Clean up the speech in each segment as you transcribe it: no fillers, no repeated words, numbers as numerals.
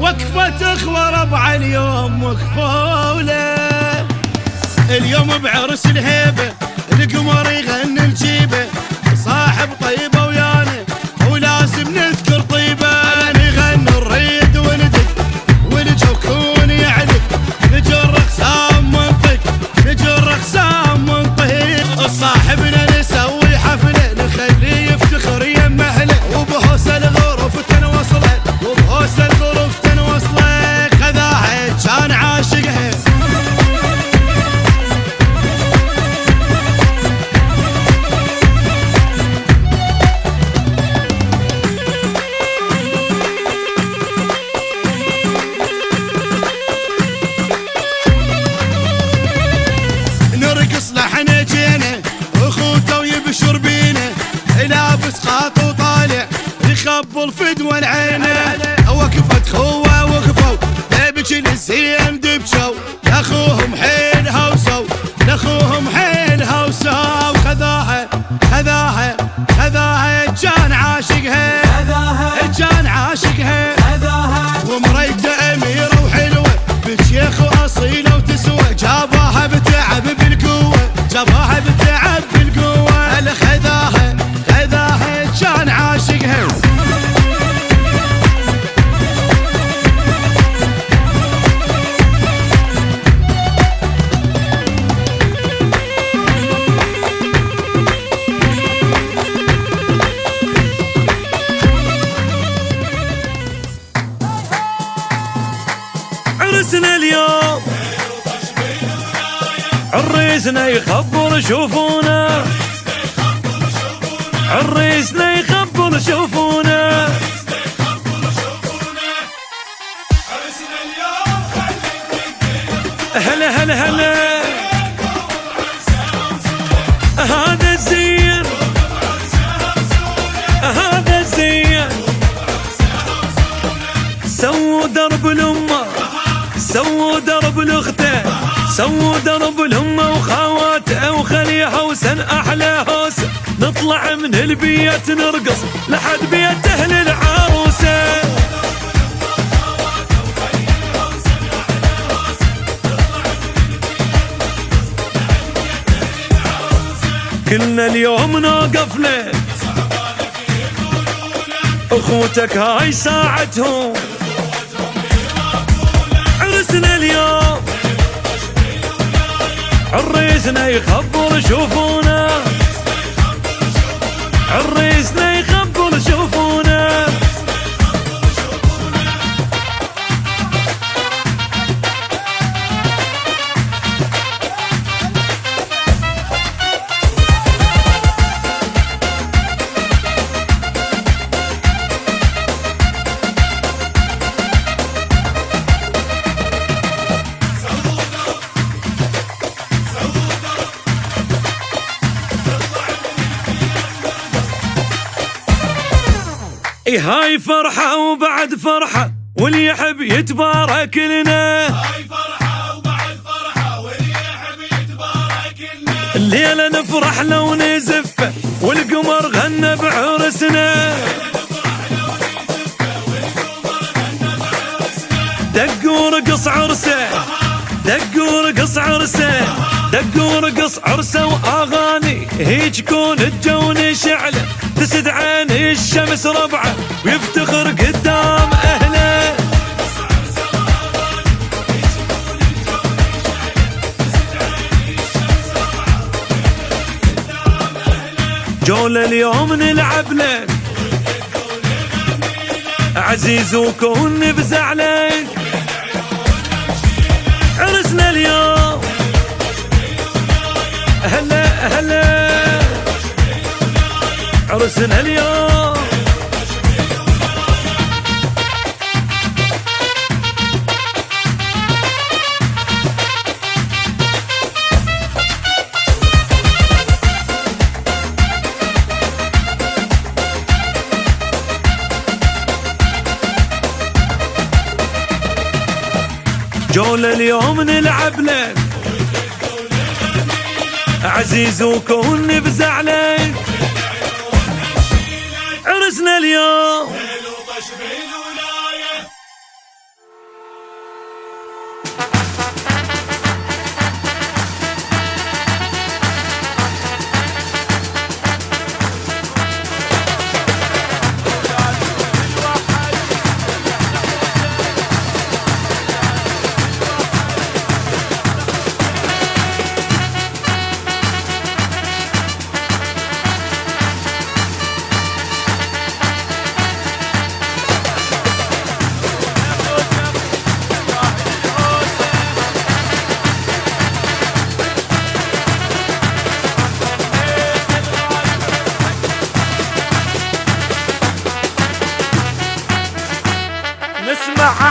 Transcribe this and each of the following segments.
وقفة اخوة ربع اليوم وقفولة. اليوم بعرس الهيبة القمر يغني الجيبة، صاحب طيبة ويانا ولازم نذكر طيبة. نغني الريد وندق والجوكون يعلق، نجر اقسام منطق نجر اقسام منطق. صاحبنا نسوي حفلة نخليه يفتخر يم اهله، وبهوس الغرف تنوصله وبهوس الغرف تنوصله. خذاها كان عاشقها لحنا جينا اخوته ويبشر بينا، لابس قاط وطالع يخبل فدوى العينه. وقفت خوه وقفوا يبكي للزين دبشوا، لاخوهم حيل هوسوا لاخوهم حيل هوسوا. خذاها خذاها خذاها كان عاشقها كان عاشقها ومريته اميره وحلوه بشيخ واصيله وتسوى. جاباها بتعب بالقوه جاباها بتعب بالقوه. خذاها خذاها كان عاشقها عرسنا اليوم عريسنا يخبر شوفونا عريسنا يخبر شوفونا. هلا هلا هلا هذا الزين هذا الزين. سووا درب الأمة سووا درب الأخته سووا درب الأمة وخواته وخليها وسن أحلى هوس. نطلع من البيت نرقص لحد بيت أهل العروسة. كلنا اليوم نوقف لك أخوتك هاي ساعتهم. عرسنا اليوم عريسنا يخبر شوفونا عريسنا يخبر شوفونا. هاي فرحة وبعد فرحة واللي يحب يتبارك لنا. هاي فرحة وبعد فرحة واللي يحب يتبارك لنا. الليلة نفرح لو نزف والقمر غنى بعرسنا. دق ورقص عرسه دق ورقص عرسه دق ورقص عرسه واغاني هيج كون الجو نشعله. تسد عين الشمس ربعه ويفتخر قدام اهله. جولة اليوم نلعب لك عزيز وكون نفزع لك. عرسنا اليوم هلا هلا عرسنا اليوم. جولة اليوم نلعب لك عزيز وكون نفزع لك. عرسنا اليوم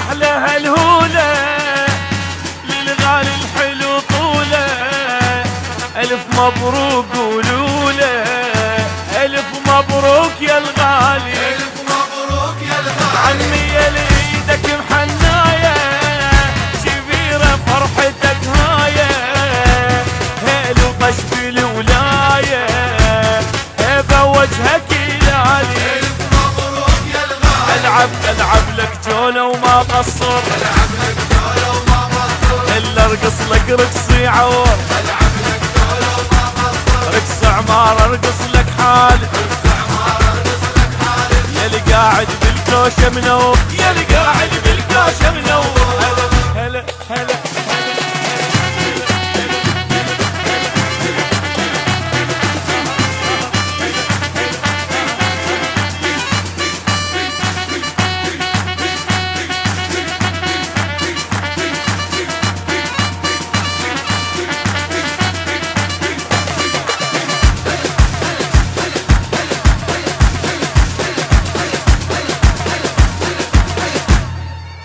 احلى هالهولة للغالي الحلو طوله، الف مبروك قولوله، الف مبروك يا الغالي، الف مبروك يا الغالي. عمي يا ليدك محنايه شبيره فرحتك هايه، هيل وطش بالولايه هيبه وجهك يلالي. الف مبروك يا الغالي. العب لك جوله وما قصر، العب لك جولة وما قصر، الا ارقص لك رقصي عور، العب لك جولة وما قصر، رقص عمار ارقص لك حالي، عمار ارقص لك حالي. يا اللي قاعد بالكوشه منور، يا اللي قاعد بالكوشه منور. هلا هلا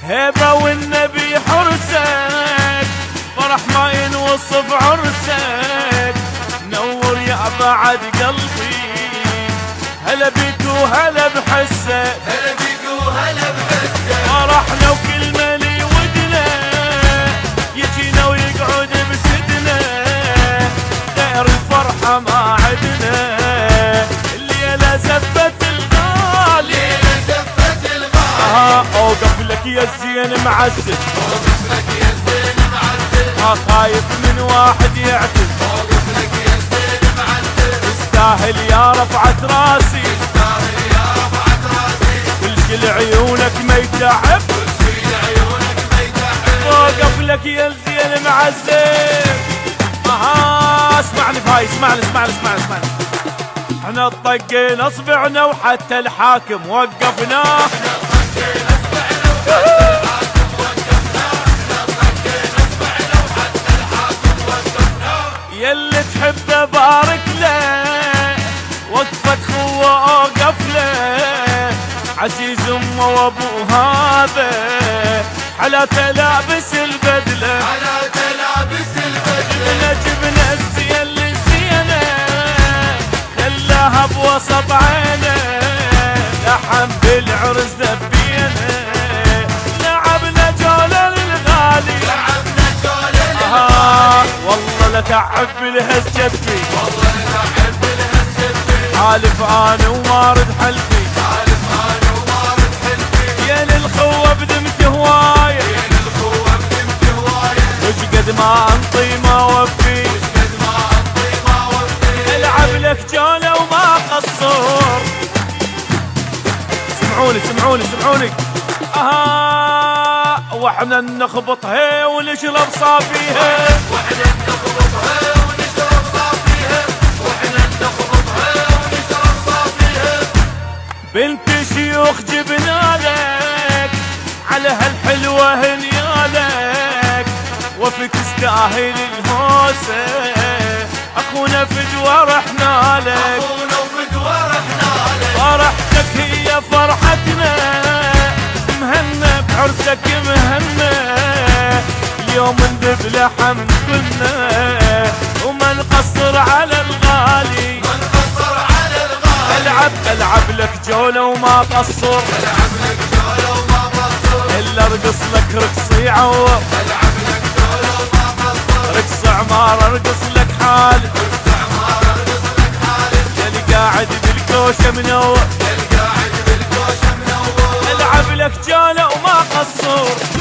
هيبة والنبي حرسك، فرح ما ينوصف عرسك، نور يا بعد قلبي، هلا بيك وهلا بحسك، هلا بيك وهلا بحسك، فرحنا وكل مالي ودنا، يجينا ويقعد بسدنا، غير الفرحة ما عدنا، الليلة زفت الغالي، ليلة زفت الغالي. اوقف لك يا الزين معزز، اوقف لك يا الزين معزز، خايف من واحد يعتز، اوقف لك يا الزين معزز، تستاهل يا رفعة راسي، تستاهل يا رفعة راسي، كل شي لعيونك ما يتعب، كل شي لعيونك ما يتعب. اوقف لك يا الزين معزز. اسمعني بهاي، اسمعني. احنا طقينا اصبعنا وحتى الحاكم وقفناه، يلي تحبه بارك له، وقفة خوه اوقف له، عزيز امه وابو هذا حلاته لابس البدله، على تلابس البدلة، جبنا الزين للزينه خلاها بوسط عينه، لحم بالعرس ذبينه، لعبنا جوله للغالي، لعبنا جولة للغالي. والله لا تعب بالهز جبتي، والله نتعب بالهجة، حالف انا ومارد حلفي، عارف انا ومارد حلفي، يا للخوه بدمت هوايه، بين القوة بدمت هواية، وش قد ما انطي ما وفي، قد ما انطي ما وفي. العب لك جوله وما قصر. سمعوني واحنا نخبطها ونشرب صافيها، واحنا نخبطها ونشرب صافيها، واحنا نخبطها ونشرب صافيها. بنت شيوخ جبنا لك، على هالحلوة هنيالك، وفي تستاهل الهوسة، اخونا فدوى رحنا لك، اخونا وفدوى رحنا لك، فرحتك هي فرحتنا، مهنا بعرسك مهنا، اليوم ندب لحم كلنا، وما نقصر على الغالي، ما نقصر على الغالي. العب لك جولة وما قصر، العب لك جولة وما قصر، الا ارقص لك رقصي عور، العب لك جولة وما قصر، رقص عمار ارقص لك حالي، عمار ارقص لك حالي، يا اللي قاعد بالكوشة منور، القاعد بالكوشة منور. العب لك جولة وما قصر.